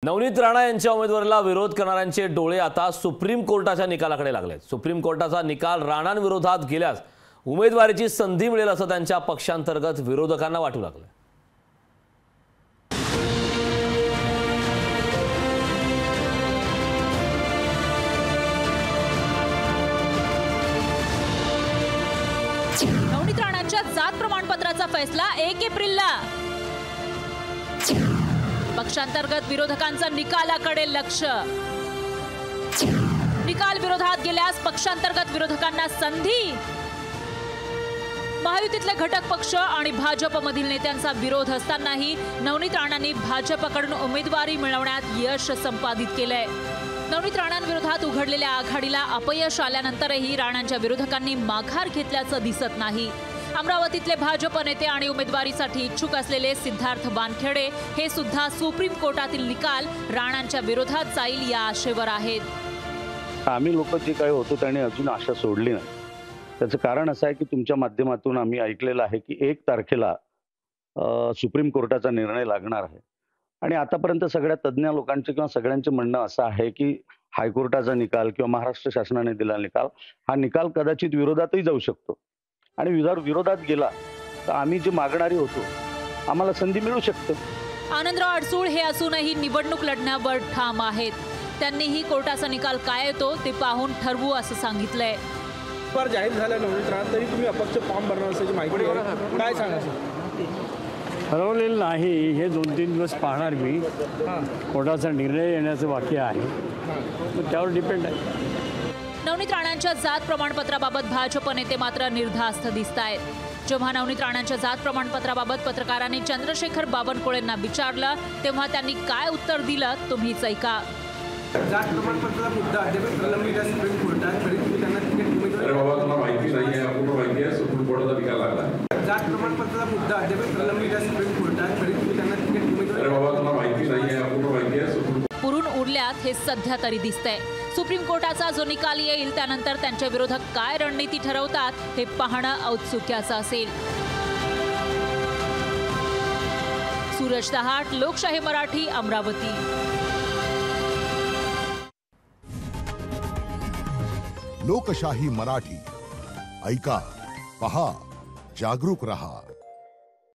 नवनीत राणा यांच्या उमेदवारीला विरोध करणाऱ्यांचे डोळे आता सुप्रीम कोर्टाच्या निकालाकडे लागलेत। सुप्रीम कोर्टाचा निकाल राणांविरोधात गेल्यास उमेदवारीची संधी मिळेल असं त्यांच्या पक्षांतर्गत विरोधकांना वाटू लागलं। नवनीत राणांच्या जात प्रमाणपत्राचा फैसला 1 एप्रिलला। पक्षांतर्गत विरोधकांचा निकालाकडे लक्ष। निकाल विरोधात गेल्यास पक्षांतर्गत विरोधकांना संधी। महायुतीतले घटक पक्ष आणि भाजपमधील नेत्यांचा विरोध असतानाही नवनीत राणांनी भाजपकडून उमेदवारी मिळवण्यात यश संपादित केलंय। नवनीत राणांविरोधात उघडलेल्या आघाडीला अपयश आल्यानंतरही राणांच्या विरोधकांनी माघार घेतल्याचं दिसत नाही। अमरावतीतले भाजप नेते आणि उमेदवारीसाठी इच्छुक असलेले सिद्धार्थ वानखेडे हे सुद्धा सुप्रीम कोर्टातील निकाल राणांच्या विरोधात जाईल या आशेवर आहेत। आम्ही लोक जे काही होतो त्याने अजून आशा सोडली नाही। त्याचं कारण असं आहे की तुमच्या माध्यमातून आम्ही ऐकलेलं आहे की 1 तारखेला सुप्रीम कोर्टाचा निर्णय लागणार आहे आणि आतापर्यंत सगळ्या तज्ञ लोकांचे किंवा सगळ्यांचे म्हणणं असं आहे की हायकोर्टाचा निकाल किंवा महाराष्ट्र शासनाने दिलेला निकाल हा निकाल कदाचित विरोधातही जाऊ शकतो आणि जर विरोधात गेला तर आम्ही जे मागणारे होतो आम्हाला संधी मिळू शकते। आनंदराव अडसूळ हे असूनही निवडणूक लढण्यावर ठाम आहेत। त्यांनीही कोर्टाचा निकाल काय येतो ते पाहून ठरवू असं सांगितलंय। पर जाहीर झालं नवनीत राणा तरी तुम्ही अपक्ष फॉर्म भरणार असल्याची माहिती आहे, काय सांगायचं? ठरवलेलं नाही, हे 2-3 दिवस पाहणार मी। कोर्टाचा निर्णय येण्याचं बाकी आहे, त्यावर डिपेंड आहे। नवनीत राणांच्या जात प्रमाणपत्राबाबत भाजप नेते मात्र निर्धास्त दिसतायत। जेव्हा नवनीत राणांच्या जात प्रमाणपत्राबाबत पत्रकारांनी चंद्रशेखर बावनकुळेंना विचारलं तेव्हा त्यांनी काय उत्तर दिलं तुम्हीच ऐका। जात प्रमाणपत्राचा मुद्दा अद्याप प्रलंबित आहे सुप्रीम कोर्टात, तरी तुम्ही त्यांना तिकीट उमेदवारी अरे बाबा तुम्हाला माहिती नाही आहे, अपूर्ण माहिती आहे, सुप्रीम कोर्टाचा निकाल लागला। जात प्रमाणपत्राचा मुद्दा अद्याप प्रलंबित आहे सुप्रीम कोर्टात, तरी तुम्ही त्यांना तिकीट उमेदवारी अरे बाबा तुम्हाला माहिती नाही आहे, अपूर्ण माहिती आहे, सुप्रीम पुरून उरल्यात हे सध्या तरी दिसतंय। सुप्रीम कोर्टाचा जो निकाल येईल त्यानंतर त्यांचे विरोधक काय रणनीती ठरवतात हे पाहणं औत्सुक्याचं असेल। सूरज दहाट, लोकशाही मराठी, अमरावती। लोकशाही मराठी ऐका, पहा, जागरूक रहा।